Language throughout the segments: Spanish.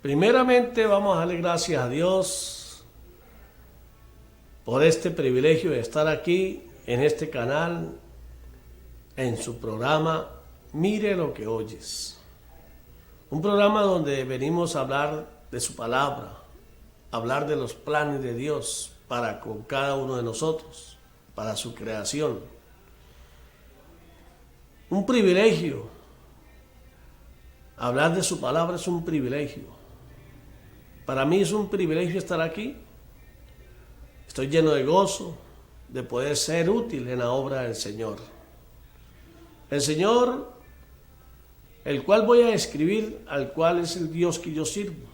Primeramente vamos a darle gracias a Dios por este privilegio de estar aquí en este canal, en su programa Mire lo que oyes. Un programa donde venimos a hablar de su palabra, hablar de los planes de Dios para con cada uno de nosotros, para su creación. Un privilegio. Hablar de su palabra es un privilegio. Para mí es un privilegio estar aquí. Estoy lleno de gozo de poder ser útil en la obra del Señor. El Señor, el cual voy a describir, al cual es el Dios que yo sirvo.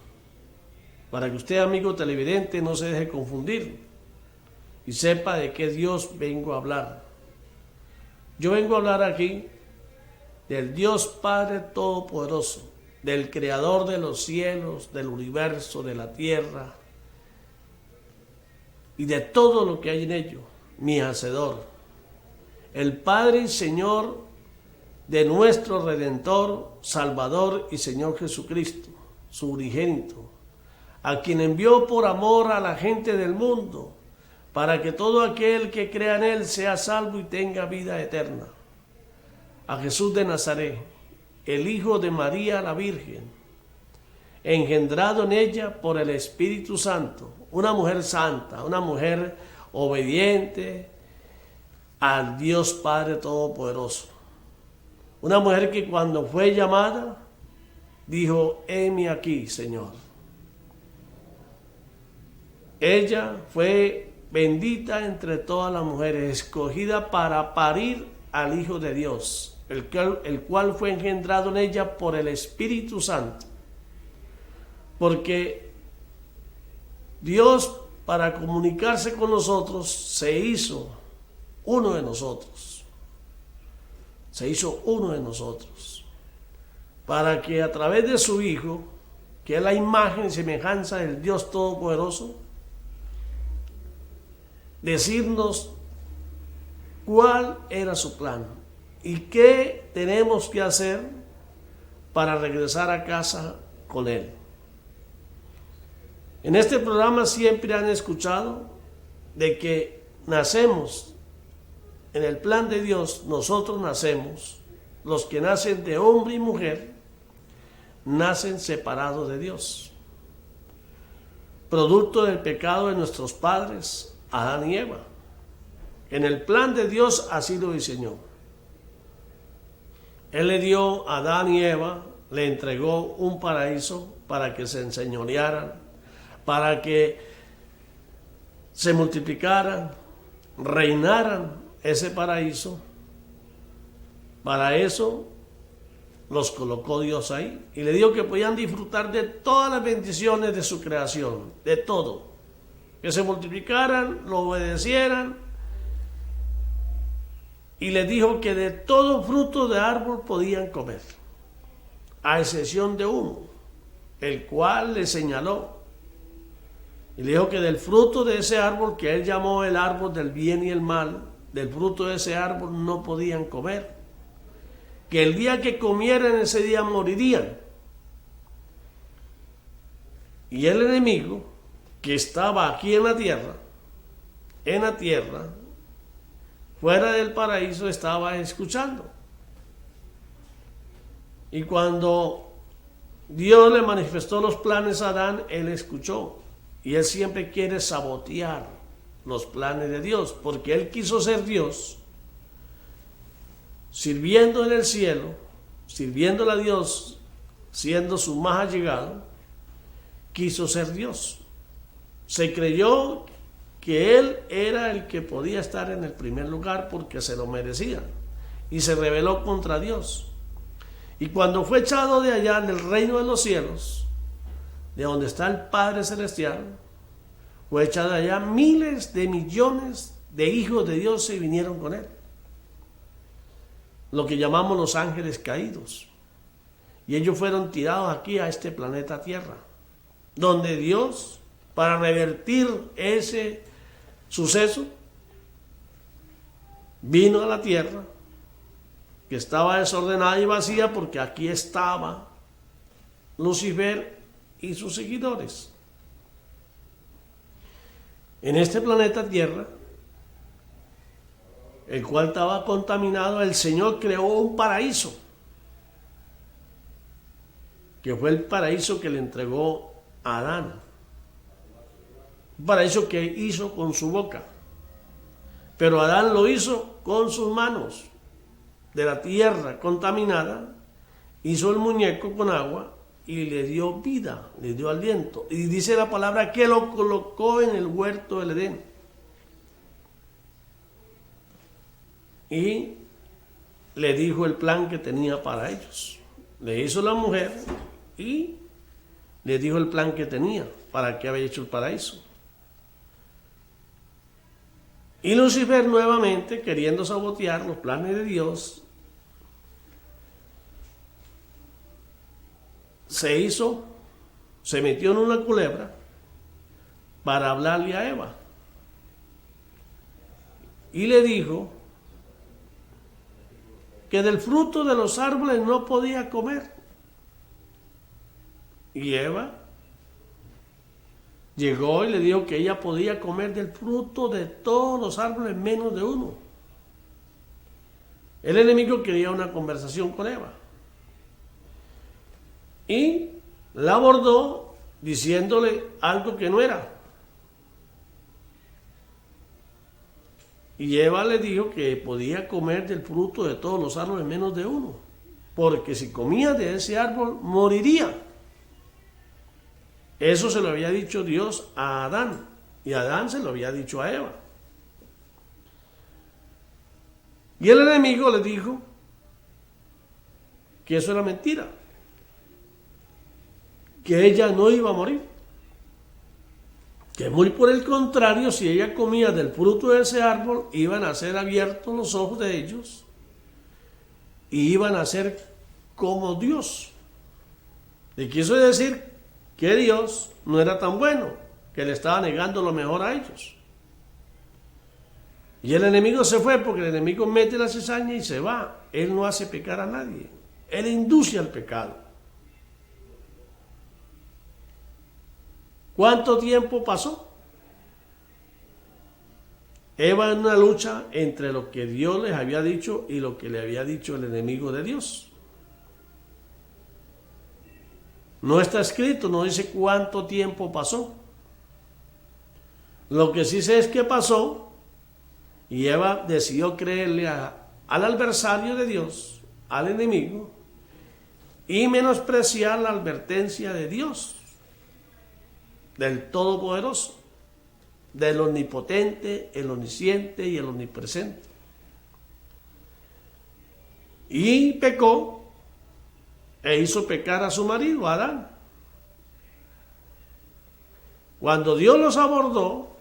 Para que usted, amigo televidente, no se deje confundir y sepa de qué Dios vengo a hablar. Yo vengo a hablar aquí del Dios Padre Todopoderoso, del Creador de los cielos, del universo, de la tierra y de todo lo que hay en ello, mi Hacedor, el Padre y Señor de nuestro Redentor, Salvador y Señor Jesucristo, su unigénito, a quien envió por amor a la gente del mundo, para que todo aquel que crea en Él sea salvo y tenga vida eterna. A Jesús de Nazaret, el Hijo de María la Virgen, engendrado en ella por el Espíritu Santo, una mujer santa, una mujer obediente al Dios Padre Todopoderoso. Una mujer que cuando fue llamada, dijo, heme aquí, Señor. Ella fue bendita entre todas las mujeres, escogida para parir al Hijo de Dios, el cual fue engendrado en ella por el Espíritu Santo. Porque Dios, para comunicarse con nosotros, se hizo uno de nosotros. Se hizo uno de nosotros. Para que a través de su Hijo, que es la imagen y semejanza del Dios Todopoderoso, decirnos cuál era su plan y qué tenemos que hacer para regresar a casa con Él. En este programa siempre han escuchado de que nacemos en el plan de Dios. Nosotros nacemos, los que nacen de hombre y mujer, nacen separados de Dios, producto del pecado de nuestros padres, Adán y Eva. En el plan de Dios así lo diseñó. Él le dio a Adán y Eva, le entregó un paraíso para que se enseñorearan, para que se multiplicaran, reinaran ese paraíso. Para eso los colocó Dios ahí y le dijo que podían disfrutar de todas las bendiciones de su creación, de todo. Que se multiplicaran, lo obedecieran. Y les dijo que de todo fruto de árbol podían comer, a excepción de uno, el cual le señaló. Y le dijo que del fruto de ese árbol, que él llamó el árbol del bien y el mal, del fruto de ese árbol no podían comer. Que el día que comieran, ese día morirían. Y el enemigo, que estaba aquí en la tierra, fuera del paraíso, estaba escuchando. Y cuando Dios le manifestó los planes a Adán, él escuchó. Y él siempre quiere sabotear los planes de Dios, porque él quiso ser Dios, sirviendo en el cielo, sirviéndole a Dios, siendo su más allegado, quiso ser Dios. Se creyó que él era el que podía estar en el primer lugar porque se lo merecía, y se rebeló contra Dios. Y cuando fue echado de allá del reino de los cielos, de donde está el Padre Celestial, fue echado de allá, miles de millones de hijos de Dios se vinieron con él, lo que llamamos los ángeles caídos, y ellos fueron tirados aquí a este planeta Tierra, donde Dios, para revertir ese suceso, vino a la tierra, que estaba desordenada y vacía, porque aquí estaba Lucifer y sus seguidores. En este planeta Tierra, el cual estaba contaminado, el Señor creó un paraíso, que fue el paraíso que le entregó a Adán. Un paraíso que hizo con su boca. Pero Adán lo hizo con sus manos. De la tierra contaminada, hizo el muñeco con agua y le dio vida, le dio aliento. Y dice la palabra que lo colocó en el huerto del Edén. Y le dijo el plan que tenía para ellos. Le hizo la mujer y le dijo el plan que tenía, para que había hecho el paraíso. Y Lucifer, nuevamente, queriendo sabotear los planes de Dios, se metió en una culebra para hablarle a Eva. Y le dijo que del fruto de los árboles no podía comer. Y Eva llegó y le dijo que ella podía comer del fruto de todos los árboles menos de uno. El enemigo quería una conversación con Eva. Y la abordó diciéndole algo que no era. Y Eva le dijo que podía comer del fruto de todos los árboles menos de uno, porque si comía de ese árbol moriría. Eso se lo había dicho Dios a Adán, y Adán se lo había dicho a Eva. Y el enemigo le dijo que eso era mentira, que ella no iba a morir, que muy por el contrario, si ella comía del fruto de ese árbol, iban a ser abiertos los ojos de ellos y iban a ser como Dios. Y quiso decir que Dios no era tan bueno, que le estaba negando lo mejor a ellos. Y el enemigo se fue, porque el enemigo mete la cizaña y se va. Él no hace pecar a nadie, él induce al pecado. ¿Cuánto tiempo pasó? Eva en una lucha entre lo que Dios les había dicho y lo que le había dicho el enemigo de Dios. No está escrito, no dice cuánto tiempo pasó. Lo que sí sé es que pasó y Eva decidió creerle al adversario de Dios, al enemigo, y menospreciar la advertencia de Dios, del Todopoderoso, del Omnipotente, el Omnisciente y el Omnipresente. Y pecó e hizo pecar a su marido, a Adán. Cuando Dios los abordó,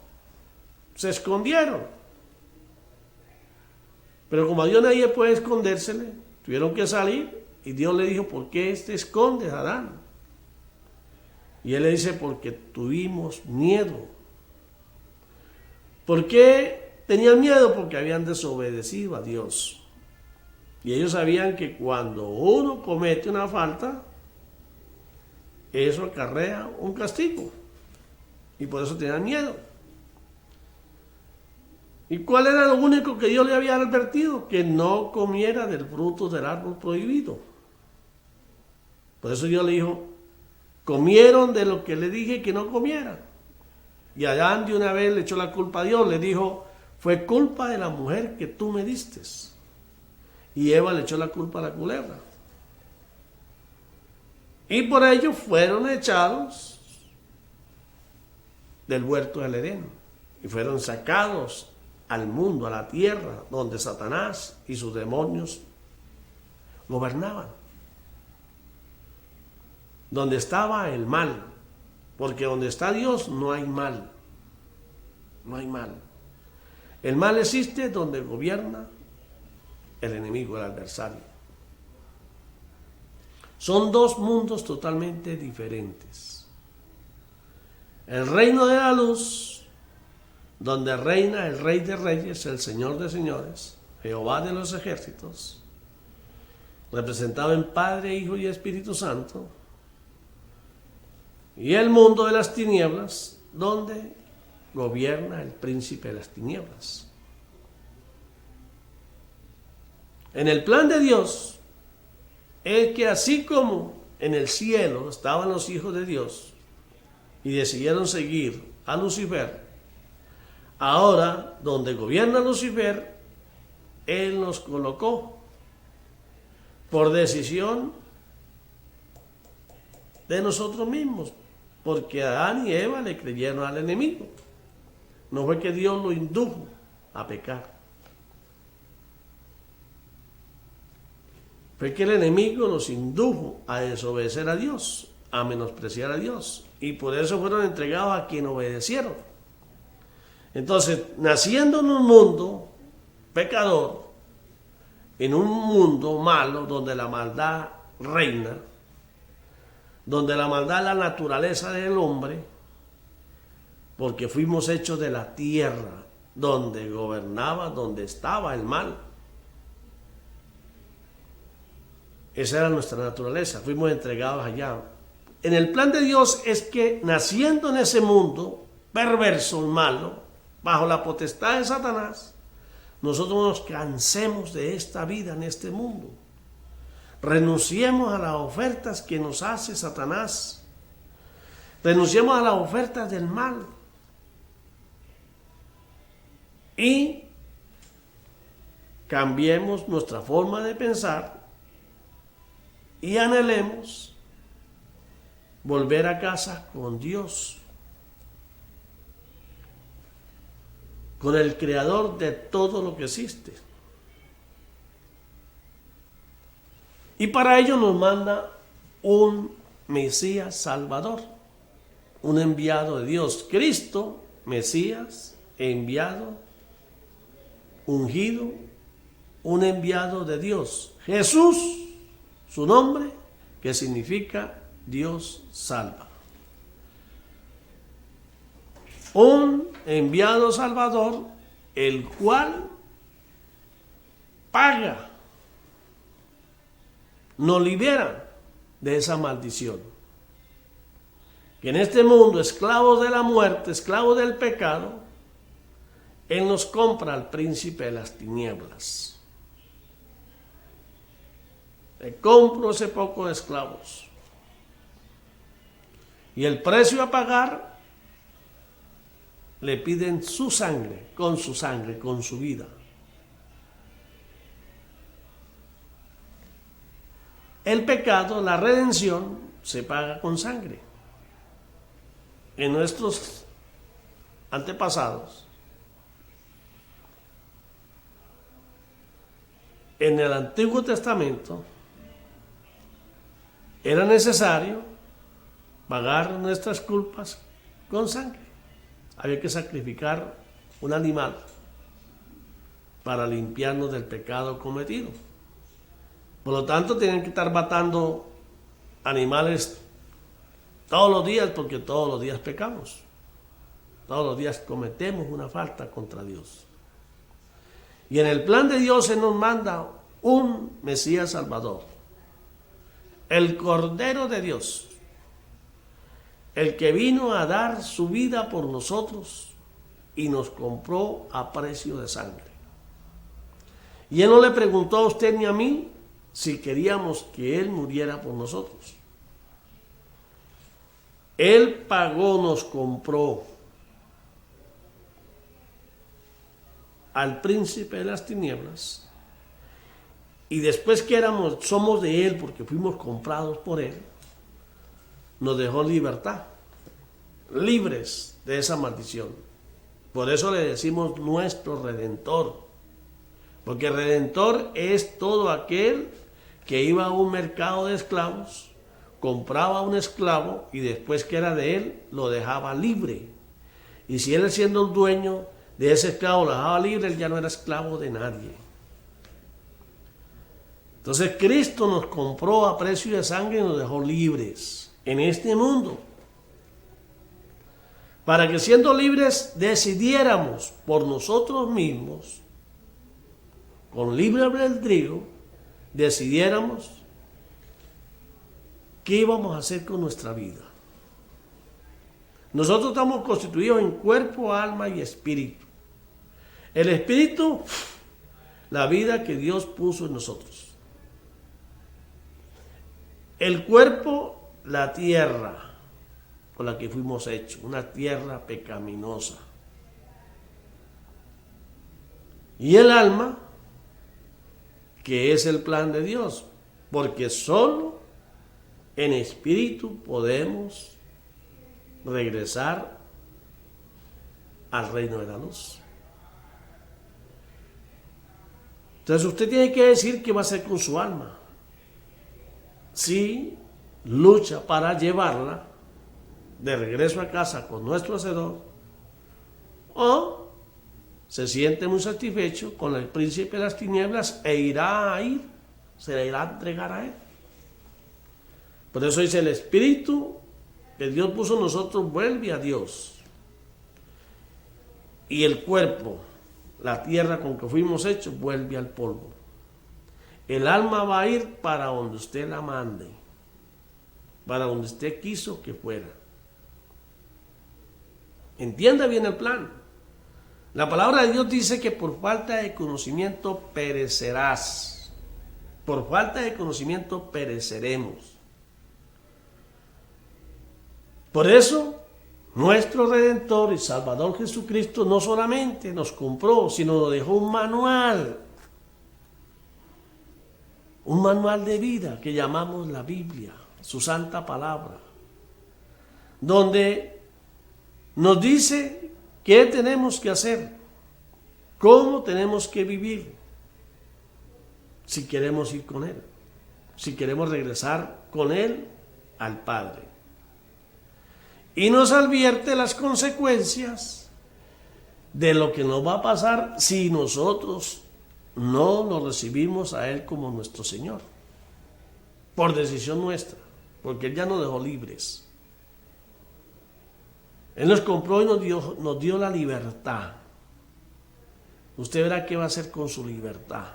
se escondieron. Pero como a Dios nadie puede escondérsele, tuvieron que salir y Dios le dijo: ¿por qué te escondes, Adán? Y él le dice: porque tuvimos miedo. ¿Por qué tenían miedo? Porque habían desobedecido a Dios. Y ellos sabían que cuando uno comete una falta, eso acarrea un castigo. Y por eso tenían miedo. ¿Y cuál era lo único que Dios le había advertido? Que no comiera del fruto del árbol prohibido. Por eso Dios le dijo: comieron de lo que le dije que no comieran. Y Adán de una vez le echó la culpa a Dios, le dijo: fue culpa de la mujer que tú me diste. Y Eva le echó la culpa a la culebra. Y por ello fueron echados del huerto del Edén y fueron sacados al mundo, a la tierra, donde Satanás y sus demonios gobernaban, donde estaba el mal, porque donde está Dios no hay mal, no hay mal. El mal existe donde gobierna el enemigo, el adversario. Son dos mundos totalmente diferentes. El reino de la luz, donde reina el Rey de Reyes, el Señor de Señores, Jehová de los ejércitos, representado en Padre, Hijo y Espíritu Santo. y el mundo de las tinieblas, donde gobierna el príncipe de las tinieblas. En el plan de Dios es que así como en el cielo estaban los hijos de Dios y decidieron seguir a Lucifer, ahora donde gobierna Lucifer, Él nos colocó por decisión de nosotros mismos, porque Adán y Eva le creyeron al enemigo. No fue que Dios lo indujo a pecar. Fue que el enemigo los indujo a desobedecer a Dios, a menospreciar a Dios. Y por eso fueron entregados a quien obedecieron. Entonces, naciendo en un mundo pecador, en un mundo malo donde la maldad reina, donde la maldad es la naturaleza del hombre, porque fuimos hechos de la tierra, donde gobernaba, donde estaba el mal. Esa era nuestra naturaleza, fuimos entregados allá. En el plan de Dios es que naciendo en ese mundo perverso, malo, bajo la potestad de Satanás, nosotros nos cansemos de esta vida en este mundo. Renunciemos a las ofertas que nos hace Satanás. Renunciemos a las ofertas del mal. Y cambiemos nuestra forma de pensar y anhelemos volver a casa con Dios, con el creador de todo lo que existe. Y para ello nos manda un Mesías Salvador, un enviado de Dios, Cristo, Mesías, enviado, ungido, un enviado de Dios. Jesús, su nombre, que significa Dios salva. Un enviado Salvador, el cual paga, nos libera de esa maldición. Que en este mundo, esclavos de la muerte, esclavos del pecado, Él nos compra al príncipe de las tinieblas. Le compro ese poco de esclavos. Y el precio a pagar, le piden su sangre, con su vida. El pecado, la redención, se paga con sangre. En nuestros antepasados, en el Antiguo Testamento, era necesario pagar nuestras culpas con sangre. Había que sacrificar un animal para limpiarnos del pecado cometido. Por lo tanto, tenían que estar matando animales todos los días, porque todos los días pecamos. Todos los días cometemos una falta contra Dios. Y en el plan de Dios se nos manda un Mesías Salvador, el Cordero de Dios, el que vino a dar su vida por nosotros y nos compró a precio de sangre. Y Él no le preguntó a usted ni a mí si queríamos que Él muriera por nosotros. Él pagó, nos compró al príncipe de las tinieblas, y después que somos de Él porque fuimos comprados por Él, nos dejó libertad, libres de esa maldición. Por eso le decimos nuestro Redentor, porque Redentor es todo aquel que iba a un mercado de esclavos, compraba a un esclavo y después que era de él, lo dejaba libre. Y si él, siendo el dueño de ese esclavo, lo dejaba libre, él ya no era esclavo de nadie. Entonces Cristo nos compró a precio de sangre y nos dejó libres en este mundo, para que siendo libres decidiéramos por nosotros mismos, con libre albedrío, decidiéramos qué íbamos a hacer con nuestra vida. Nosotros estamos constituidos en cuerpo, alma y espíritu. El espíritu, la vida que Dios puso en nosotros. El cuerpo, la tierra con la que fuimos hechos, una tierra pecaminosa. Y el alma, que es el plan de Dios, porque solo en espíritu podemos regresar al reino de la luz. Entonces usted tiene que decir qué va a hacer con su alma. Si lucha para llevarla de regreso a casa con nuestro Hacedor, o se siente muy satisfecho con el príncipe de las tinieblas e se le irá a entregar a él. Por eso dice, el espíritu que Dios puso en nosotros vuelve a Dios. Y el cuerpo, la tierra con que fuimos hechos, vuelve al polvo. El alma va a ir para donde usted la mande, para donde usted quiso que fuera. Entienda bien el plan. La palabra de Dios dice que por falta de conocimiento perecerás. Por falta de conocimiento pereceremos. Por eso, nuestro Redentor y Salvador Jesucristo no solamente nos compró, sino nos dejó un manual de vida que llamamos la Biblia, su santa palabra, donde nos dice qué tenemos que hacer, cómo tenemos que vivir, si queremos ir con Él, si queremos regresar con Él al Padre. Y nos advierte las consecuencias de lo que nos va a pasar si nosotros no lo recibimos a Él como nuestro Señor, por decisión nuestra, porque Él ya nos dejó libres. Él nos compró y nos dio la libertad. Usted verá qué va a hacer con su libertad.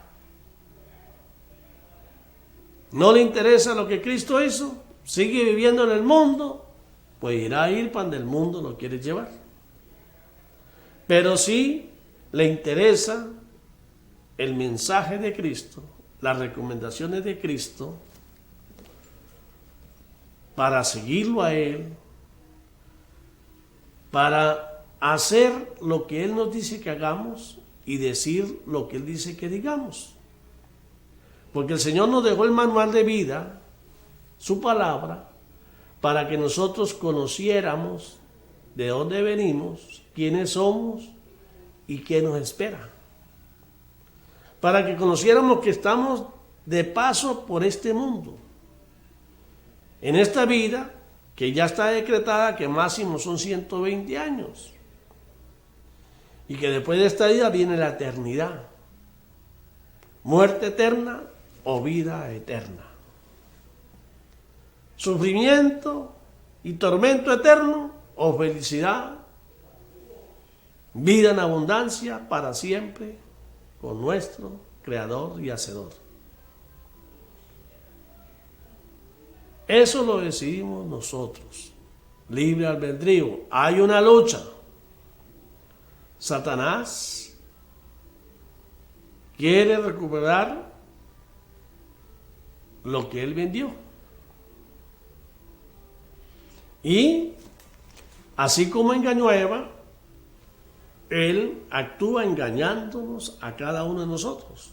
¿No le interesa lo que Cristo hizo? ¿Sigue viviendo en el mundo? Pues irá a ir para donde el mundo lo quiere llevar. Pero sí le interesa el mensaje de Cristo, las recomendaciones de Cristo, para seguirlo a Él, para hacer lo que Él nos dice que hagamos y decir lo que Él dice que digamos. Porque el Señor nos dejó el manual de vida, su palabra, para que nosotros conociéramos de dónde venimos, quiénes somos y qué nos espera. Para que conociéramos que estamos de paso por este mundo. En esta vida, que ya está decretada que máximo son 120 años. Y que después de esta vida viene la eternidad. Muerte eterna o vida eterna. Sufrimiento y tormento eterno o felicidad, vida en abundancia para siempre con nuestro Creador y Hacedor. Eso lo decidimos nosotros. Libre albedrío. Hay una lucha. Satanás quiere recuperar lo que él vendió. Y así como engañó a Eva, él actúa engañándonos a cada uno de nosotros,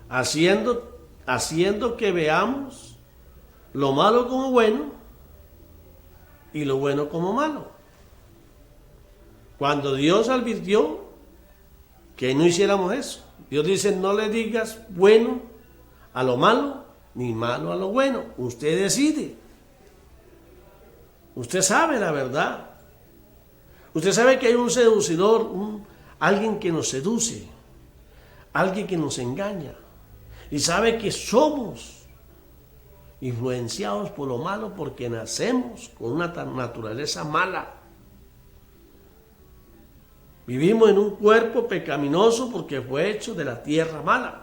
haciendo que veamos lo malo como bueno y lo bueno como malo. Cuando Dios advirtió que no hiciéramos eso, Dios dice: no le digas bueno a lo malo ni malo a lo bueno, usted decide. Usted sabe la verdad. Usted sabe que hay un seducidor, alguien que nos seduce, alguien que nos engaña. Y sabe que somos influenciados por lo malo porque nacemos con una naturaleza mala. Vivimos en un cuerpo pecaminoso porque fue hecho de la tierra mala.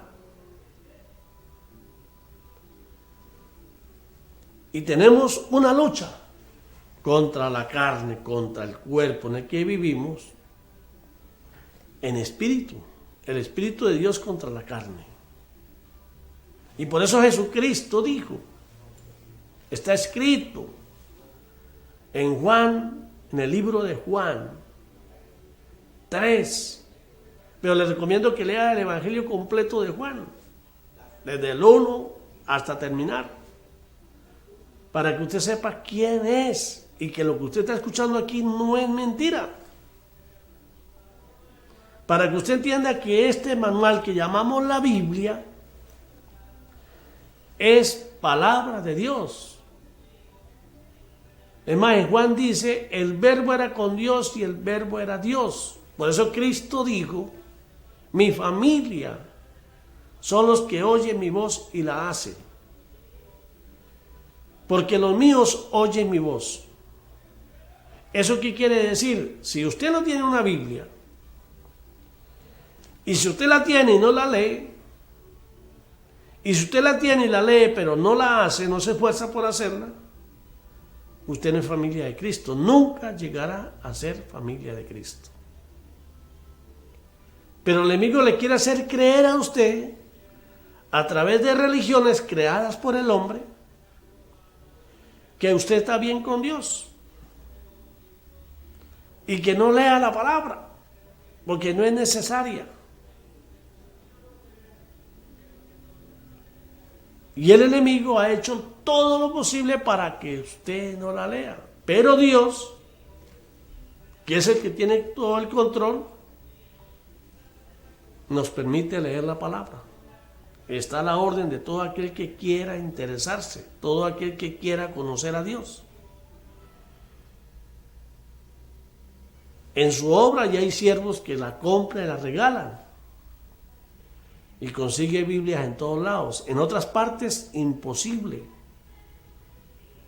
Y tenemos una lucha contra la carne, contra el cuerpo en el que vivimos, en espíritu. El Espíritu de Dios contra la carne. Y por eso Jesucristo dijo, está escrito en Juan, en el libro de Juan 3, pero les recomiendo que lea el Evangelio completo de Juan, desde el 1 hasta terminar, para que usted sepa quién es y que lo que usted está escuchando aquí no es mentira. Para que usted entienda que este manual que llamamos la Biblia es palabra de Dios. Es más, en Juan dice, el verbo era con Dios y el verbo era Dios. Por eso Cristo dijo, mi familia son los que oyen mi voz y la hacen. Porque los míos oyen mi voz. ¿Eso qué quiere decir? Si usted no tiene una Biblia, y si usted la tiene y no la lee, y si usted la tiene y la lee pero no la hace, no se esfuerza por hacerla, usted no es familia de Cristo. Nunca llegará a ser familia de Cristo. Pero el enemigo le quiere hacer creer a usted, a través de religiones creadas por el hombre, que usted está bien con Dios y que no lea la palabra, porque no es necesaria. Y el enemigo ha hecho todo lo posible para que usted no la lea. Pero Dios, que es el que tiene todo el control, nos permite leer la palabra. Está a la orden de todo aquel que quiera interesarse, todo aquel que quiera conocer a Dios. En su obra ya hay siervos que la compran y la regalan. Y consigue Biblias en todos lados. En otras partes, imposible.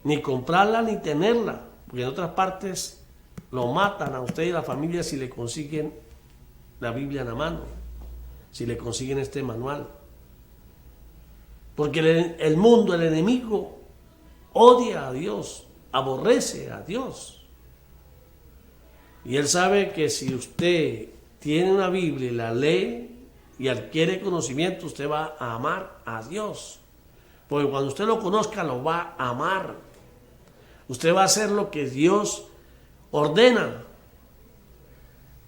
Ni comprarla ni tenerla. Porque en otras partes lo matan a usted y a la familia si le consiguen la Biblia en la mano. Si le consiguen este manual. Porque el mundo, el enemigo, odia a Dios, aborrece a Dios. Y él sabe que si usted tiene una Biblia y la lee y adquiere conocimiento, usted va a amar a Dios. Porque cuando usted lo conozca, lo va a amar. Usted va a hacer lo que Dios ordena.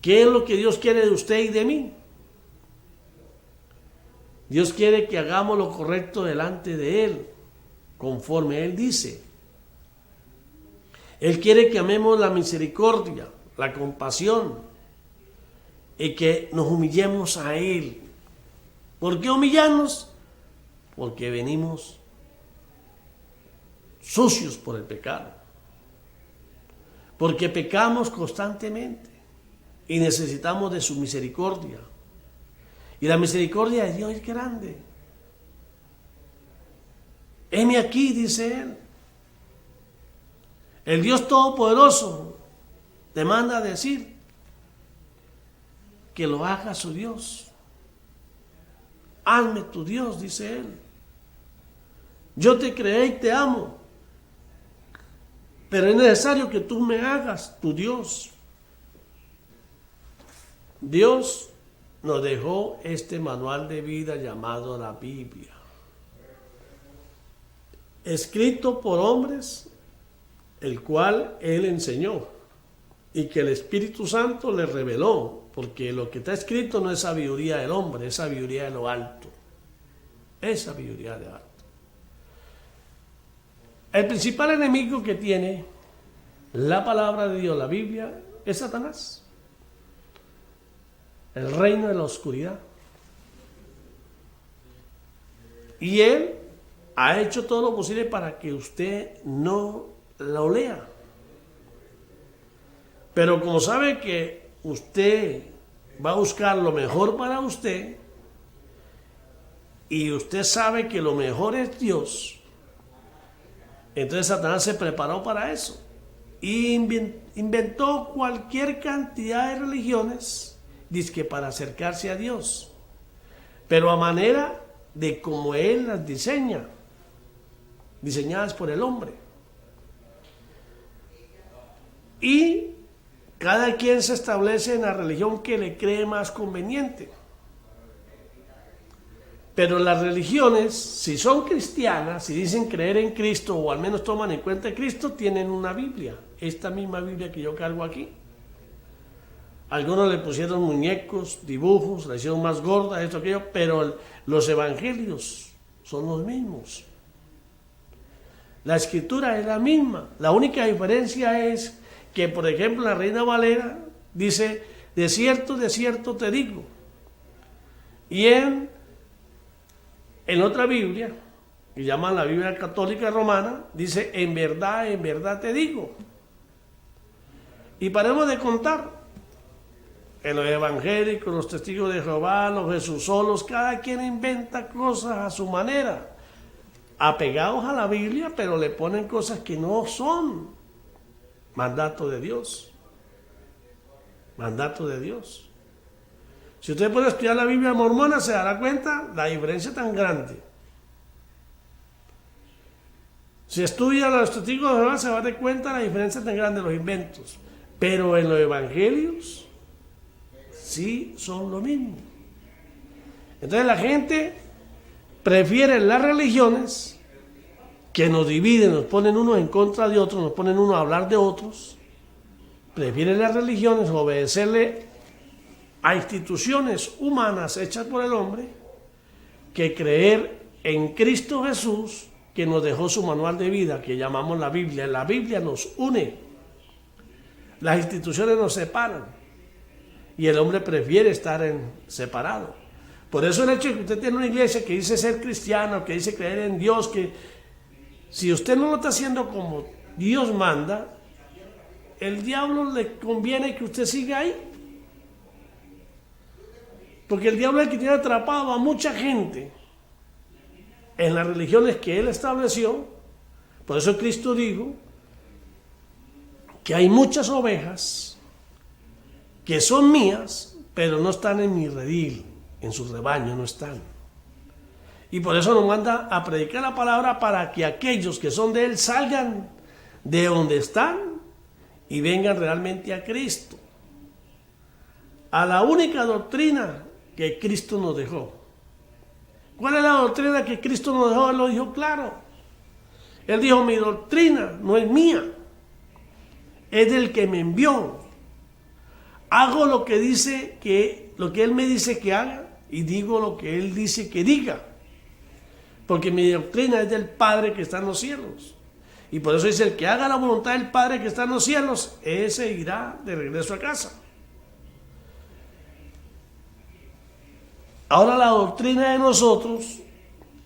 ¿Qué es lo que Dios quiere de usted y de mí? Dios quiere que hagamos lo correcto delante de Él, conforme Él dice. Él quiere que amemos la misericordia, la compasión, y que nos humillemos a Él. ¿Por qué humillarnos? Porque venimos sucios por el pecado. Porque pecamos constantemente y necesitamos de su misericordia. Y la misericordia de Dios es grande. Heme aquí, dice Él. El Dios Todopoderoso te manda a decir que lo haga su Dios. Hazme tu Dios, dice Él. Yo te creé y te amo, pero es necesario que tú me hagas tu Dios. Dios nos dejó este manual de vida llamado la Biblia, escrito por hombres, el cual Él enseñó y que el Espíritu Santo le reveló, porque lo que está escrito no es sabiduría del hombre, es sabiduría de lo alto. Es sabiduría de lo alto. El principal enemigo que tiene la palabra de Dios, la Biblia, es Satanás. El reino de la oscuridad. Y él ha hecho todo lo posible para que usted no lo lea. Pero como sabe que usted va a buscar lo mejor para usted, y usted sabe que lo mejor es Dios, entonces Satanás se preparó para eso. Y inventó cualquier cantidad de religiones, dizque para acercarse a Dios, pero a manera de como Él las diseña, diseñadas por el hombre. y cada quien se establece en la religión que le cree más conveniente. Pero las religiones, si son cristianas, si dicen creer en Cristo o al menos toman en cuenta a Cristo, tienen una Biblia, esta misma Biblia que yo cargo aquí. Algunos le pusieron muñecos, dibujos, la hicieron más gorda, esto, aquello, pero los evangelios son los mismos. La escritura es la misma. La única diferencia es que, por ejemplo, la Reina Valera dice, de cierto te digo. Y en otra Biblia, que llaman la Biblia Católica Romana, dice, en verdad te digo. Y paremos de contar. En los evangélicos, los testigos de Jehová, los Jesús solos, cada quien inventa cosas a su manera, apegados a la Biblia, pero le ponen cosas que no son mandato de Dios. Mandato de Dios. Si usted puede estudiar la Biblia mormona, se dará cuenta la diferencia tan grande. Si estudia los testigos de Jehová, se va a dar cuenta la diferencia tan grande de los inventos. Pero en los evangelios sí son lo mismo. Entonces la gente prefiere las religiones que nos dividen, nos ponen unos en contra de otros, nos ponen unos a hablar de otros. Prefieren las religiones obedecerle a instituciones humanas hechas por el hombre que creer en Cristo Jesús, que nos dejó su manual de vida, que llamamos la Biblia. La Biblia nos une, las instituciones nos separan y el hombre prefiere estar separado. Por eso el hecho de que usted tiene una iglesia que dice ser cristiano, que dice creer en Dios, que si usted no lo está haciendo como Dios manda, el diablo le conviene que usted siga ahí. Porque el diablo es el que tiene atrapado a mucha gente en las religiones que él estableció. Por eso Cristo dijo que hay muchas ovejas que son mías, pero no están en mi redil, en su rebaño no están. Y por eso nos manda a predicar la palabra para que aquellos que son de él salgan de donde están y vengan realmente a Cristo, a la única doctrina que Cristo nos dejó. ¿Cuál es la doctrina que Cristo nos dejó? Él lo dijo claro. Él dijo, mi doctrina no es mía, es del que me envió. Hago lo que él me dice que haga y digo lo que él dice que diga. Porque mi doctrina es del Padre que está en los cielos. Y por eso dice, el que haga la voluntad del Padre que está en los cielos, ese irá de regreso a casa. Ahora la doctrina de nosotros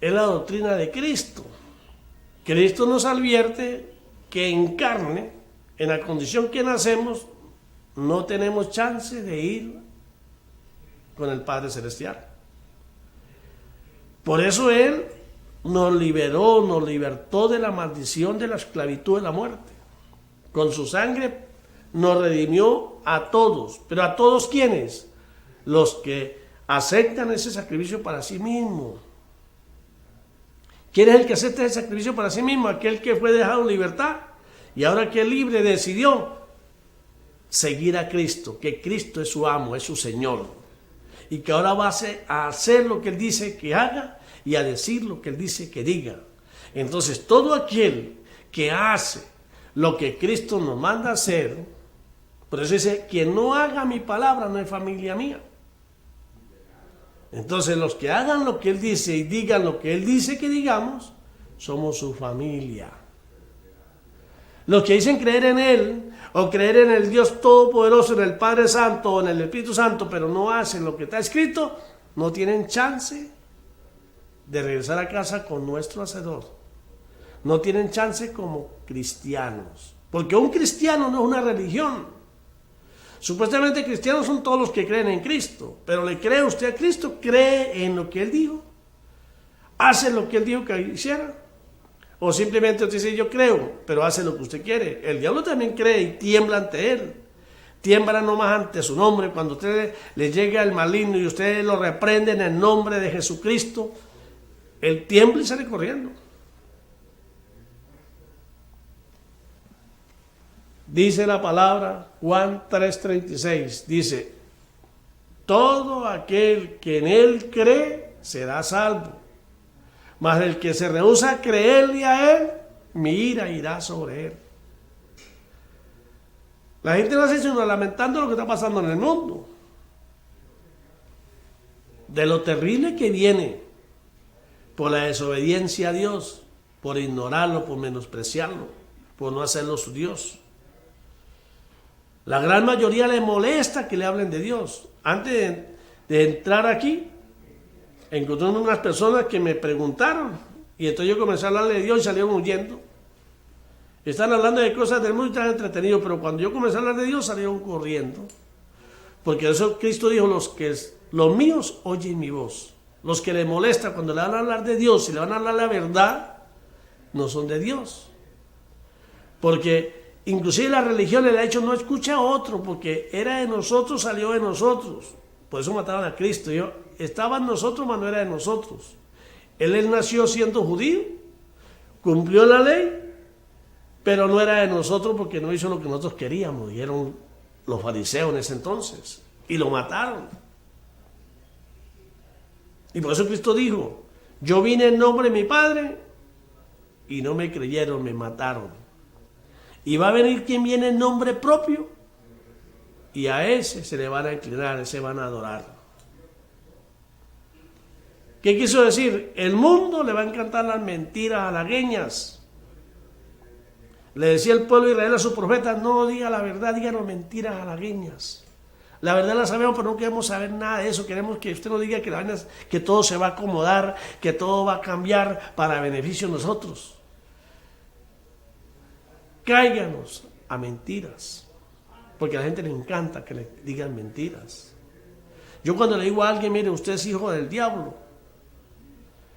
es la doctrina de Cristo. Cristo nos advierte que en carne, en la condición que nacemos, no tenemos chance de ir con el Padre Celestial. Por eso Él nos libertó de la maldición de la esclavitud de la muerte. Con su sangre nos redimió a todos. ¿Pero a todos quiénes? Los que aceptan ese sacrificio para sí mismo. ¿Quién es el que acepta ese sacrificio para sí mismo? Aquel que fue dejado en libertad y ahora que es libre decidió seguir a Cristo, que Cristo es su amo, es su Señor, y que ahora va a hacer lo que Él dice que haga y a decir lo que Él dice que diga. Entonces todo aquel que hace lo que Cristo nos manda hacer, por eso dice, quien no haga mi palabra no es familia mía. Entonces los que hagan lo que Él dice y digan lo que Él dice que digamos, somos su familia. Los que dicen creer en Él o creer en el Dios Todopoderoso, en el Padre Santo o en el Espíritu Santo, pero no hacen lo que está escrito, no tienen chance de regresar a casa con nuestro Hacedor. No tienen chance como cristianos. Porque un cristiano no es una religión. Supuestamente cristianos son todos los que creen en Cristo. Pero ¿le cree usted a Cristo? ¿Cree en lo que Él dijo? ¿Hace lo que Él dijo que hiciera? O simplemente usted dice, yo creo, pero hace lo que usted quiere. El diablo también cree y tiembla ante él. Tiembla nomás ante su nombre. Cuando usted le llega el maligno y usted lo reprende en el nombre de Jesucristo, él tiembla y sale corriendo. Dice la palabra, Juan 3:36, dice, todo aquel que en él cree será salvo, mas el que se rehúsa a creerle a él, mi ira irá sobre él. La gente no hace sino lamentando lo que está pasando en el mundo, de lo terrible que viene por la desobediencia a Dios, por ignorarlo, por menospreciarlo, por no hacerlo su Dios. La gran mayoría le molesta que le hablen de Dios. Antes de entrar aquí, encontré unas personas que me preguntaron, y entonces yo comencé a hablarle de Dios y salieron huyendo. Están hablando de cosas del mundo y están entretenidos, pero cuando yo comencé a hablar de Dios salieron corriendo. Porque eso Cristo dijo, los míos oyen mi voz. Los que le molesta cuando le van a hablar de Dios y le van a hablar la verdad, no son de Dios. Porque inclusive la religión le ha dicho, no escucha a otro, porque era de nosotros, salió de nosotros. Por eso mataron a Cristo. Estaba en nosotros, mas no era de nosotros. Él nació siendo judío, cumplió la ley, pero no era de nosotros porque no hizo lo que nosotros queríamos. Dijeron los fariseos en ese entonces. Y lo mataron. Y por eso Cristo dijo, yo vine en nombre de mi Padre y no me creyeron, me mataron. Y va a venir quien viene en nombre propio y a ese se le van a inclinar, ese van a adorar. ¿Qué quiso decir? El mundo le va a encantar las mentiras halagueñas. Le decía el pueblo de Israel a sus profetas, no diga la verdad, díganos mentiras halagueñas. La verdad la sabemos, pero no queremos saber nada de eso. Queremos que usted nos diga que todo se va a acomodar, que todo va a cambiar para beneficio de nosotros. Cáiganos a mentiras, porque a la gente le encanta que le digan mentiras. Yo cuando le digo a alguien, mire, usted es hijo del diablo,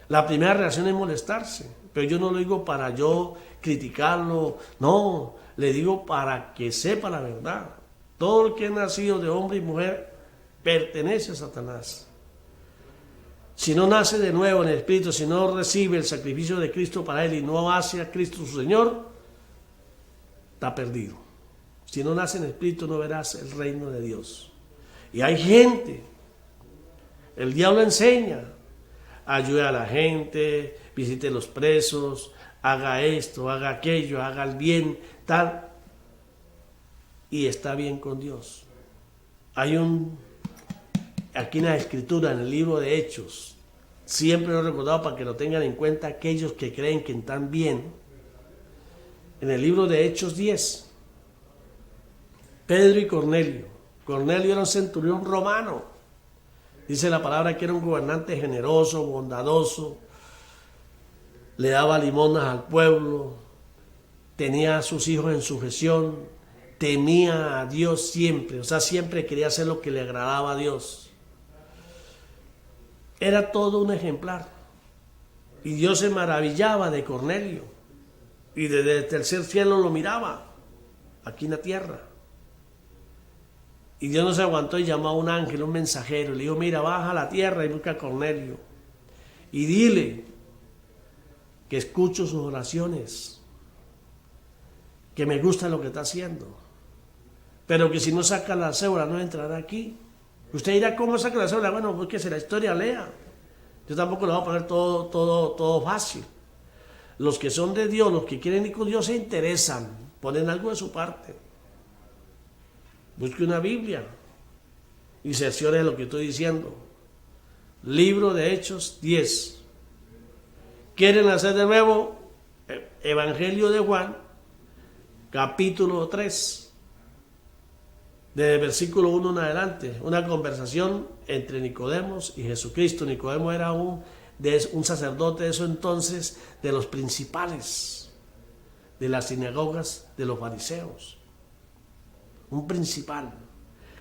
la primera reacción es molestarse, pero yo no lo digo para yo criticarlo, no, le digo para que sepa la verdad. Todo el que es nacido de hombre y mujer pertenece a Satanás. Si no nace de nuevo en el Espíritu, si no recibe el sacrificio de Cristo para él y no hace a Cristo su Señor, está perdido. Si no nace en el Espíritu no verás el reino de Dios. Y hay gente, el diablo enseña, ayude a la gente, visite los presos, haga esto, haga aquello, haga el bien, tal. Y está bien con Dios. Hay aquí en la Escritura, en el libro de Hechos, siempre lo he recordado para que lo tengan en cuenta aquellos que creen que están bien. En el libro de Hechos 10, Pedro y Cornelio. Cornelio era un centurión romano. Dice la palabra que era un gobernante generoso, bondadoso, le daba limonas al pueblo, tenía a sus hijos en sujeción, temía a Dios siempre, o sea, siempre quería hacer lo que le agradaba a Dios. Era todo un ejemplar. Y Dios se maravillaba de Cornelio. Y desde el tercer cielo lo miraba, aquí en la tierra. Y Dios no se aguantó y llamó a un ángel, un mensajero. Le dijo, mira, baja a la tierra y busca a Cornelio. Y dile que escucho sus oraciones, que me gusta lo que está haciendo, pero que si no saca la cédula no entrará aquí. Usted dirá, ¿cómo saca la cédula? Bueno, porque si la historia lea. Yo tampoco le voy a poner todo fácil. Los que son de Dios, los que quieren ir con Dios se interesan, ponen algo de su parte. Busque una Biblia y cerciore de lo que estoy diciendo. Libro de Hechos 10. ¿Quieren hacer de nuevo? Evangelio de Juan, capítulo 3. Desde el versículo 1 en adelante, una conversación entre Nicodemos y Jesucristo. Nicodemo era un sacerdote de eso entonces, de los principales de las sinagogas de los fariseos. Un principal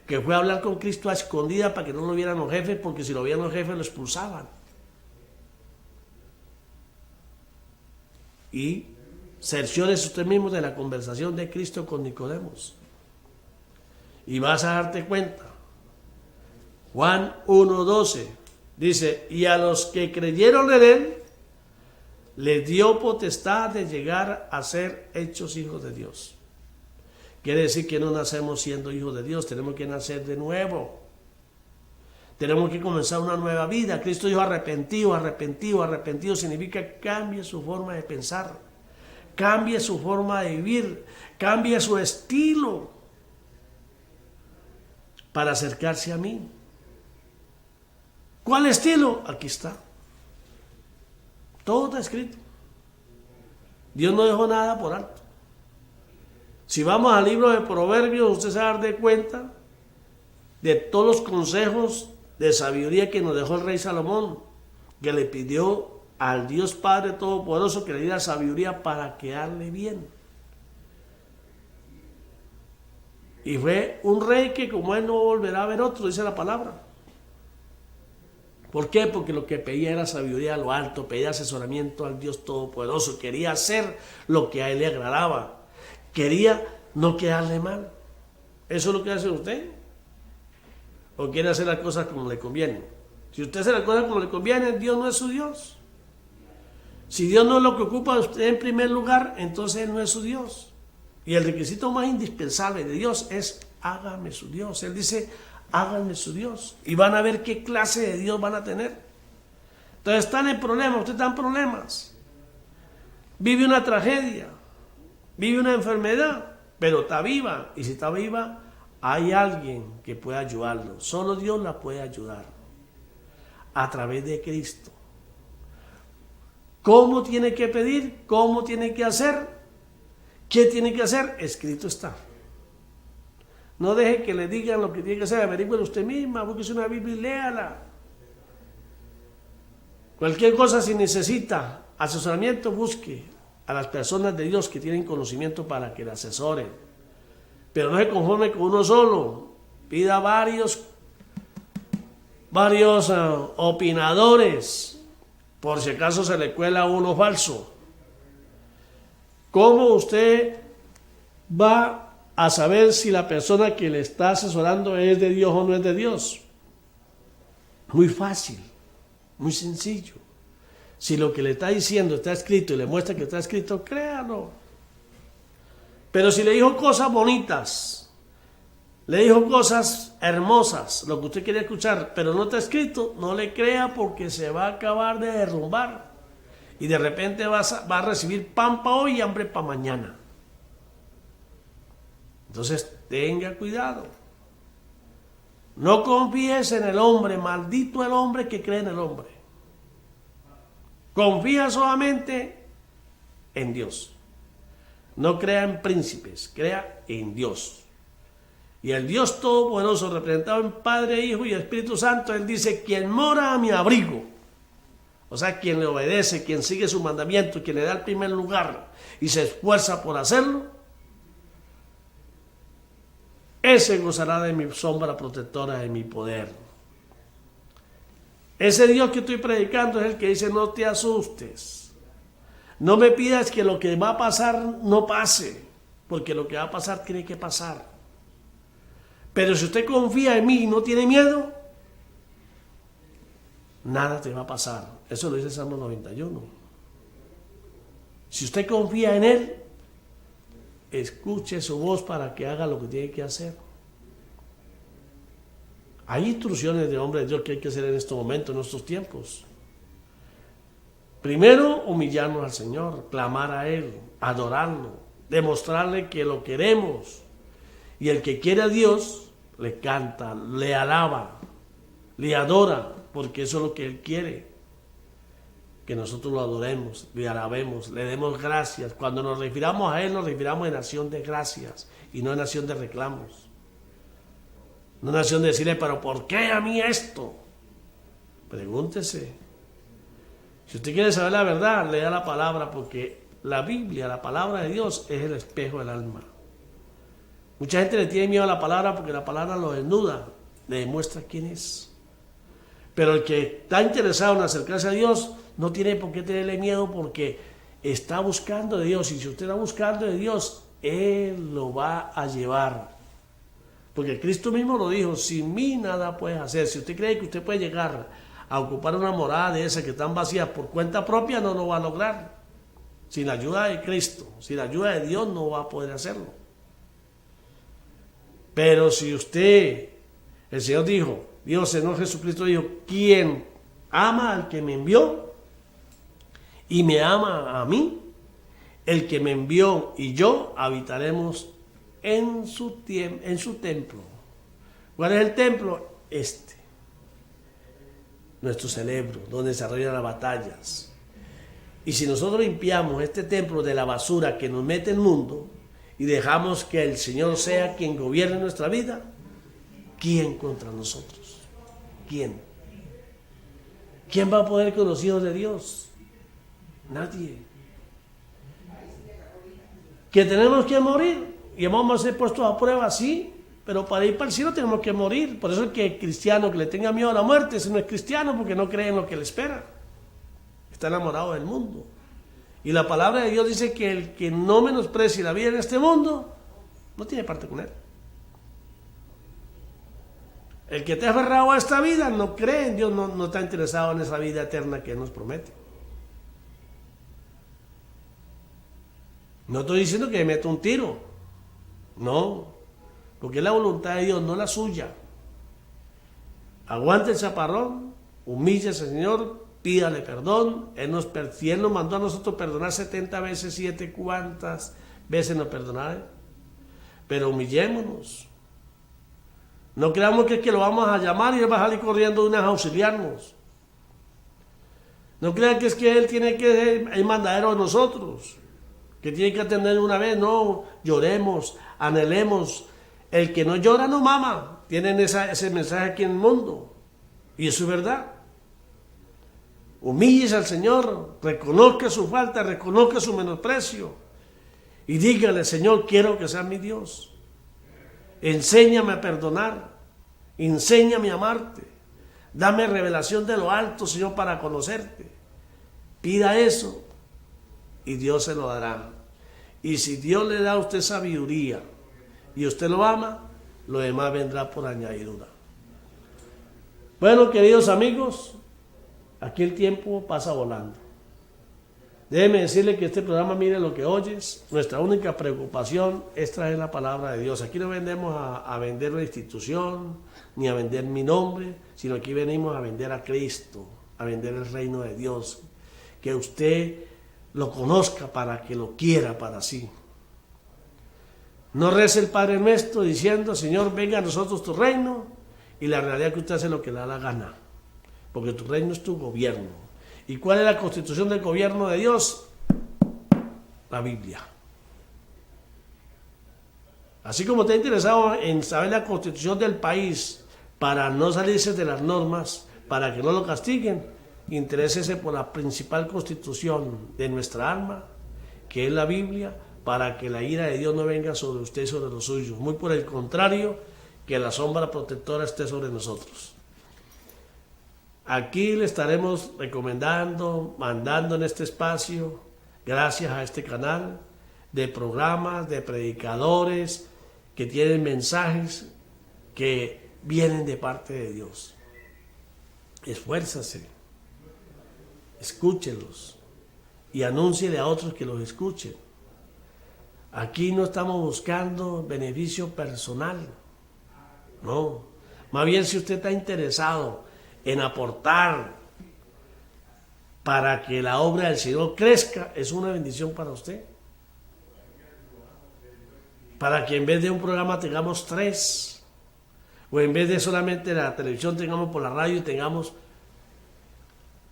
que fue a hablar con Cristo a escondida para que no lo vieran los jefes, porque si lo vieran los jefes lo expulsaban. Y cerciórese usted mismo de la conversación de Cristo con Nicodemos. Y vas a darte cuenta. Juan 1:12 dice, y a los que creyeron en él, les dio potestad de llegar a ser hechos hijos de Dios. Quiere decir que no nacemos siendo hijos de Dios, tenemos que nacer de nuevo. Tenemos que comenzar una nueva vida. Cristo dijo arrepentido, arrepentido, arrepentido. Significa cambie su forma de pensar, cambie su forma de vivir, cambie su estilo para acercarse a mí. ¿Cuál estilo? Aquí está. Todo está escrito. Dios no dejó nada por alto. Si vamos al libro de Proverbios, usted se va a dar de cuenta de todos los consejos de sabiduría que nos dejó el rey Salomón, que le pidió al Dios Padre Todopoderoso que le diera sabiduría para quedarle bien. Y fue un rey que como él no volverá a ver otro, dice la palabra. ¿Por qué? Porque lo que pedía era sabiduría a lo alto, pedía asesoramiento al Dios Todopoderoso, quería hacer lo que a él le agradaba. Quería no quedarle mal. ¿Eso es lo que hace usted? ¿O quiere hacer las cosas como le conviene? Si usted hace las cosas como le conviene, Dios no es su Dios. Si Dios no es lo que ocupa a usted en primer lugar, entonces Él no es su Dios. Y el requisito más indispensable de Dios es hágame su Dios. Él dice, háganme su Dios. Y van a ver qué clase de Dios van a tener. Entonces están en problemas, usted está en problemas. Vive una tragedia. Vive una enfermedad, pero está viva. Y si está viva, hay alguien que puede ayudarlo. Solo Dios la puede ayudar. A través de Cristo. ¿Cómo tiene que pedir? ¿Cómo tiene que hacer? ¿Qué tiene que hacer? Escrito está. No deje que le digan lo que tiene que hacer. Averigüe usted misma. Búsquese una Biblia y léala. Cualquier cosa, si necesita asesoramiento, busque a las personas de Dios que tienen conocimiento para que le asesoren. Pero no se conforme con uno solo. Pida varios opinadores, por si acaso se le cuela uno falso. ¿Cómo usted va a saber si la persona que le está asesorando es de Dios o no es de Dios? Muy fácil, muy sencillo. Si lo que le está diciendo está escrito y le muestra que está escrito, créalo. Pero si le dijo cosas bonitas, le dijo cosas hermosas, lo que usted quería escuchar, pero no está escrito, no le crea, porque se va a acabar de derrumbar. Y de repente va a recibir pan para hoy y hambre para mañana. Entonces tenga cuidado. No confíes en el hombre, maldito el hombre que cree en el hombre. Confía solamente en Dios. No crea en príncipes, crea en Dios. Y el Dios Todopoderoso, representado en Padre, Hijo y Espíritu Santo, Él dice, quien mora a mi abrigo, o sea, quien le obedece, quien sigue su mandamiento, quien le da el primer lugar y se esfuerza por hacerlo, ese gozará de mi sombra protectora, de mi poder. Ese Dios que estoy predicando es el que dice, no te asustes. No me pidas que lo que va a pasar no pase, porque lo que va a pasar tiene que pasar. Pero si usted confía en mí y no tiene miedo, nada te va a pasar. Eso lo dice el Salmo 91. Si usted confía en Él, escuche su voz para que haga lo que tiene que hacer. Hay instrucciones de hombre de Dios que hay que hacer en estos momentos, en estos tiempos. Primero, humillarnos al Señor, clamar a Él, adorarlo, demostrarle que lo queremos. Y el que quiere a Dios, le canta, le alaba, le adora, porque eso es lo que Él quiere. Que nosotros lo adoremos, le alabemos, le demos gracias. Cuando nos refiramos a Él, nos refiramos en acción de gracias y no en acción de reclamos. No es acción de decirle, pero ¿por qué a mí esto? Pregúntese. Si usted quiere saber la verdad, lea la palabra, porque la Biblia, la palabra de Dios, es el espejo del alma. Mucha gente le tiene miedo a la palabra porque la palabra lo desnuda, le demuestra quién es. Pero el que está interesado en acercarse a Dios no tiene por qué tenerle miedo, porque está buscando de Dios. Y si usted está buscando de Dios, Él lo va a llevar. Porque Cristo mismo lo dijo, sin mí nada puedes hacer. Si usted cree que usted puede llegar a ocupar una morada de esas que están vacías por cuenta propia, no lo va a lograr. Sin la ayuda de Cristo, sin la ayuda de Dios, no va a poder hacerlo. Pero si usted, el Señor dijo, Dios, Señor Jesucristo dijo, quien ama al que me envió y me ama a mí, el que me envió y yo habitaremos en su templo. ¿Cuál es el templo? Nuestro cerebro, donde se desarrollan las batallas. Y si nosotros limpiamos este templo de la basura que nos mete el mundo y dejamos que el Señor sea quien gobierne nuestra vida, ¿quién contra nosotros? ¿Quién? ¿Quién va a poder con los hijos de Dios? Nadie. ¿Que tenemos que morir? Y vamos a ser puestos a prueba, sí, pero para ir para el cielo tenemos que morir. Por eso el que cristiano que le tenga miedo a la muerte, ese no es cristiano, porque no cree en lo que le espera. Está enamorado del mundo. Y la palabra de Dios dice que el que no menosprecie la vida en este mundo, no tiene parte con él. El que te ha aferrado a esta vida no cree en Dios, no está interesado en esa vida eterna que Él nos promete. No estoy diciendo que me meta un tiro, no, porque es la voluntad de Dios, no la suya. Aguante el chaparrón, humíllese al Señor, pídale perdón. Él nos mandó a nosotros perdonar 70 veces 7, ¿cuántas veces nos perdonará? Pero humillémonos. No creamos que es que lo vamos a llamar y Él va a salir corriendo de unas a auxiliarnos. No crean que es que Él tiene que ser el mandadero de nosotros, que tiene que atender una vez. No, lloremos, anhelemos. El que no llora no mama. Tienen ese mensaje aquí en el mundo. Y eso es verdad. Humíllese al Señor, reconozca su falta, reconozca su menosprecio y dígale: Señor, quiero que seas mi Dios. Enséñame a perdonar, enséñame a amarte, dame revelación de lo alto, Señor, para conocerte. Pida eso y Dios se lo dará. Y si Dios le da a usted sabiduría y usted lo ama, lo demás vendrá por añadidura. Bueno, queridos amigos, aquí el tiempo pasa volando. Déjeme decirle que este programa, mire lo que oyes, nuestra única preocupación es traer la palabra de Dios. Aquí no vendemos a vender una institución, ni a vender mi nombre, sino aquí venimos a vender a Cristo, a vender el reino de Dios. Que usted lo conozca para que lo quiera para sí. No rece el Padre Nuestro diciendo: Señor, venga a nosotros tu reino, y la realidad es que usted hace lo que le da la gana, porque tu reino es tu gobierno. ¿Y cuál es la constitución del gobierno de Dios? La Biblia. Así como está interesado en saber la constitución del país para no salirse de las normas, para que no lo castiguen, interésese por la principal constitución de nuestra alma, que es la Biblia, para que la ira de Dios no venga sobre usted y sobre los suyos. Muy por el contrario, que la sombra protectora esté sobre nosotros. Aquí le estaremos recomendando, mandando en este espacio, gracias a este canal, de programas, de predicadores que tienen mensajes que vienen de parte de Dios. Esfuérzase, escúchelos y anúnciele a otros que los escuchen. Aquí no estamos buscando beneficio personal, no. Más bien, si usted está interesado en aportar para que la obra del Señor crezca, es una bendición para usted. Para que en vez de un programa tengamos 3, o en vez de solamente la televisión tengamos por la radio y tengamos...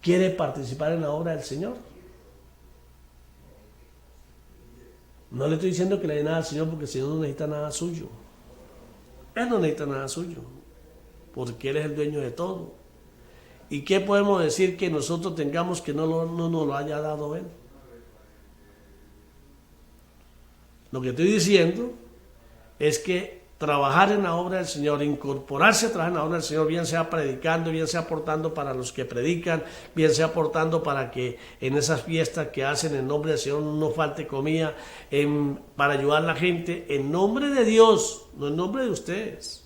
¿Quiere participar en la obra del Señor? No le estoy diciendo que le dé nada al Señor, porque el Señor no necesita nada suyo. Él no necesita nada suyo, porque Él es el dueño de todo. ¿Y qué podemos decir que nosotros tengamos que no nos lo haya dado Él? Lo que estoy diciendo es que trabajar en la obra del Señor, incorporarse a trabajar en la obra del Señor, bien sea predicando, bien sea aportando para los que predican, bien sea aportando para que en esas fiestas que hacen en nombre del Señor no falte comida, para ayudar a la gente, en nombre de Dios, no en nombre de ustedes.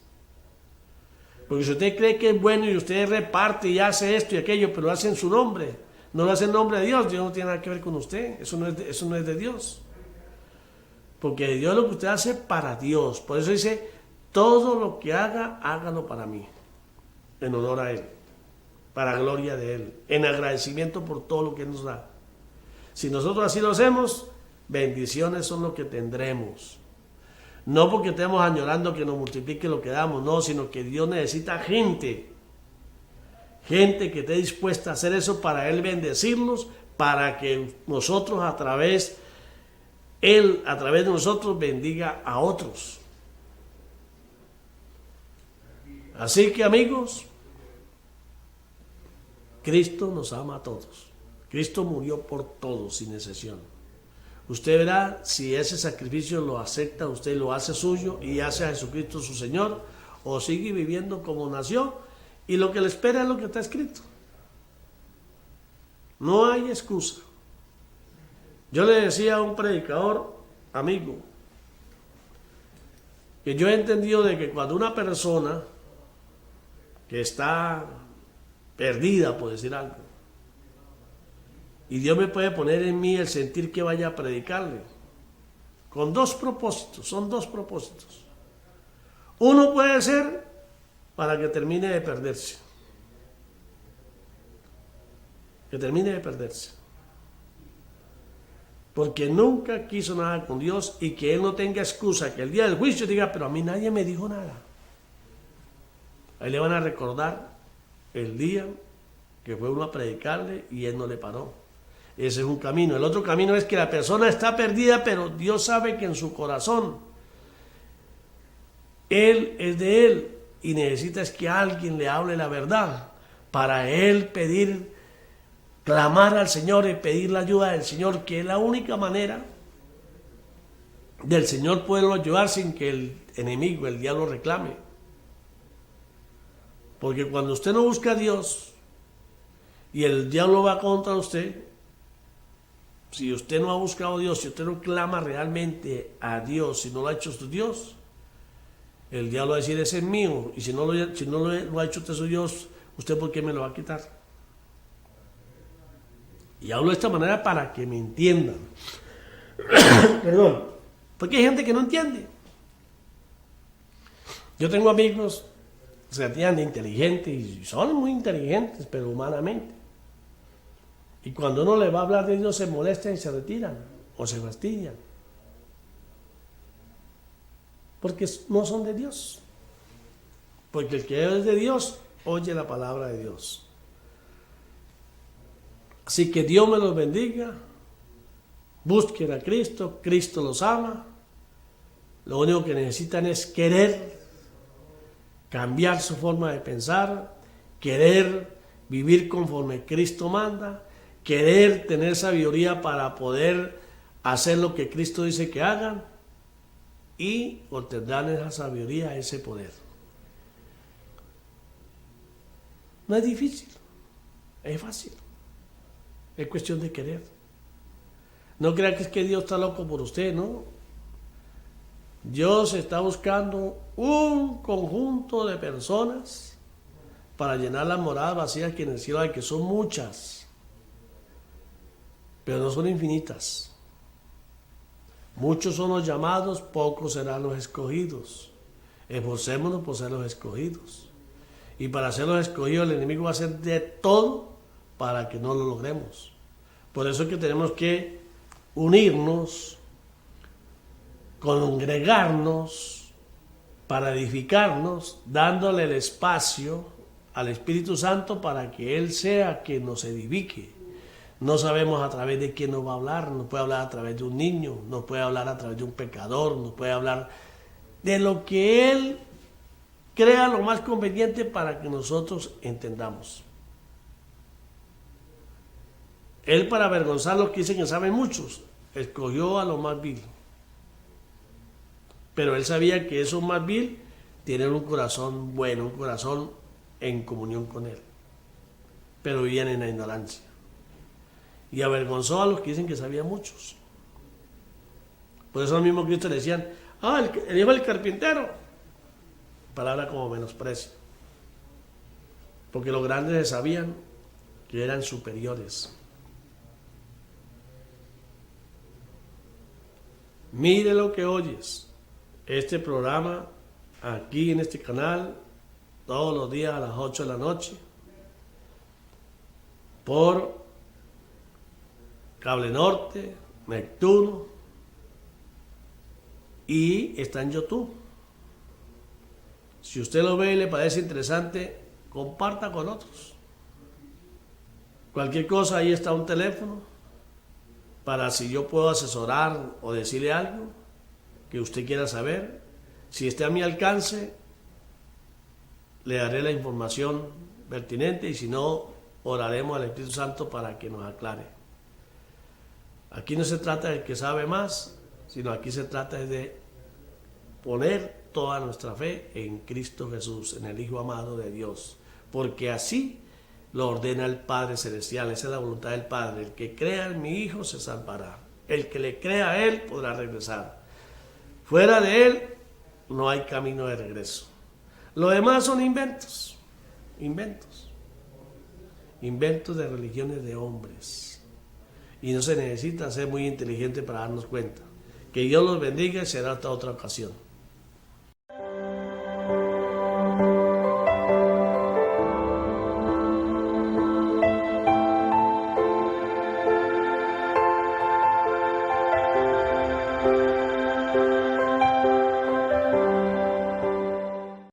Porque si usted cree que es bueno y usted reparte y hace esto y aquello, pero lo hace en su nombre, no lo hace en nombre de Dios, Dios no tiene nada que ver con usted, eso no es de Dios. Porque Dios lo que usted hace para Dios. Por eso dice, Todo lo que haga, hágalo para mí, en honor a Él, para gloria de Él, en agradecimiento por todo lo que Él nos da. Si nosotros así lo hacemos, bendiciones son lo que tendremos. No porque estemos añorando que nos multiplique lo que damos, no, sino que Dios necesita gente que esté dispuesta a hacer eso para Él bendecirnos, para que nosotros Él a través de nosotros bendiga a otros. Así que amigos, Cristo nos ama a todos. Cristo murió por todos sin excepción. Usted verá si ese sacrificio lo acepta, usted lo hace suyo y hace a Jesucristo su Señor, o sigue viviendo como nació y lo que le espera es lo que está escrito. No hay excusa. Yo le decía a un predicador amigo que yo he entendido de que cuando una persona que está perdida, por decir algo, y Dios me puede poner en mí el sentir que vaya a predicarle, con dos propósitos, son dos propósitos. Uno puede ser para que termine de perderse, porque nunca quiso nada con Dios y que él no tenga excusa, que el día del juicio diga, pero a mí nadie me dijo nada. Ahí le van a recordar el día que fue uno a predicarle y él no le paró. Ese es un camino. El otro camino es que la persona está perdida, pero Dios sabe que en su corazón Él es de Él y necesita es que alguien le hable la verdad para Él pedir, clamar al Señor y pedir la ayuda del Señor, que es la única manera del Señor poderlo ayudar sin que el enemigo, el diablo, reclame. Porque cuando usted no busca a Dios y el diablo va contra usted, si usted no ha buscado a Dios, si usted no clama realmente a Dios, si no lo ha hecho su Dios, el diablo va a decir, ese es mío, y si no lo ha hecho usted su Dios, ¿usted por qué me lo va a quitar? Y hablo de esta manera para que me entiendan. Perdón, porque hay gente que no entiende. Yo tengo amigos que se atienden inteligentes y son muy inteligentes, pero humanamente. Y cuando uno le va a hablar de Dios se molestan y se retiran o se fastidian. Porque no son de Dios. Porque el que es de Dios oye la palabra de Dios. Así que Dios me los bendiga. Busquen a Cristo. Cristo los ama. Lo único que necesitan es querer cambiar su forma de pensar, querer vivir conforme Cristo manda, querer tener sabiduría para poder hacer lo que Cristo dice que hagan, y obtendrán esa sabiduría, ese poder. No es difícil, es fácil, es cuestión de querer. No crea que es que Dios está loco por usted, ¿no? Dios está buscando un conjunto de personas para llenar las moradas vacías que en el cielo hay, que son muchas, pero no son infinitas. Muchos son los llamados, pocos serán los escogidos. Esforcémonos por ser los escogidos. Y para ser los escogidos el enemigo va a hacer de todo para que no lo logremos. Por eso es que tenemos que unirnos, congregarnos para edificarnos, dándole el espacio al Espíritu Santo para que Él sea quien nos edifique. No sabemos a través de quién nos va a hablar, nos puede hablar a través de un niño, nos puede hablar a través de un pecador, nos puede hablar de lo que Él crea lo más conveniente para que nosotros entendamos. Él, para avergonzar a los que dicen que saben muchos, escogió a lo más vil. Pero Él sabía que esos más vil tienen un corazón bueno, un corazón en comunión con Él. Pero vivían en la ignorancia. Y avergonzó a los que dicen que sabían muchos. Por eso al mismo Cristo le decían, el hijo del carpintero. Palabra como menosprecio. Porque los grandes sabían que eran superiores. Mire lo que oyes. Este programa aquí en este canal todos los días a las 8 de la noche por Cable Norte, Neptuno, y está en YouTube. Si usted lo ve y le parece interesante, comparta con otros. Cualquier cosa, ahí está un teléfono para si yo puedo asesorar o decirle algo que usted quiera saber. Si esté a mi alcance, le daré la información pertinente, y si no, oraremos al Espíritu Santo para que nos aclare. Aquí no se trata del que sabe más, sino aquí se trata de poner toda nuestra fe en Cristo Jesús, en el Hijo amado de Dios, porque así lo ordena el Padre Celestial. Esa es la voluntad del Padre. El que crea en mi Hijo se salvará. El que le crea a Él podrá regresar. Fuera de Él no hay camino de regreso. Lo demás son inventos de religiones de hombres. Y no se necesita ser muy inteligente para darnos cuenta. Que Dios los bendiga y será hasta otra ocasión.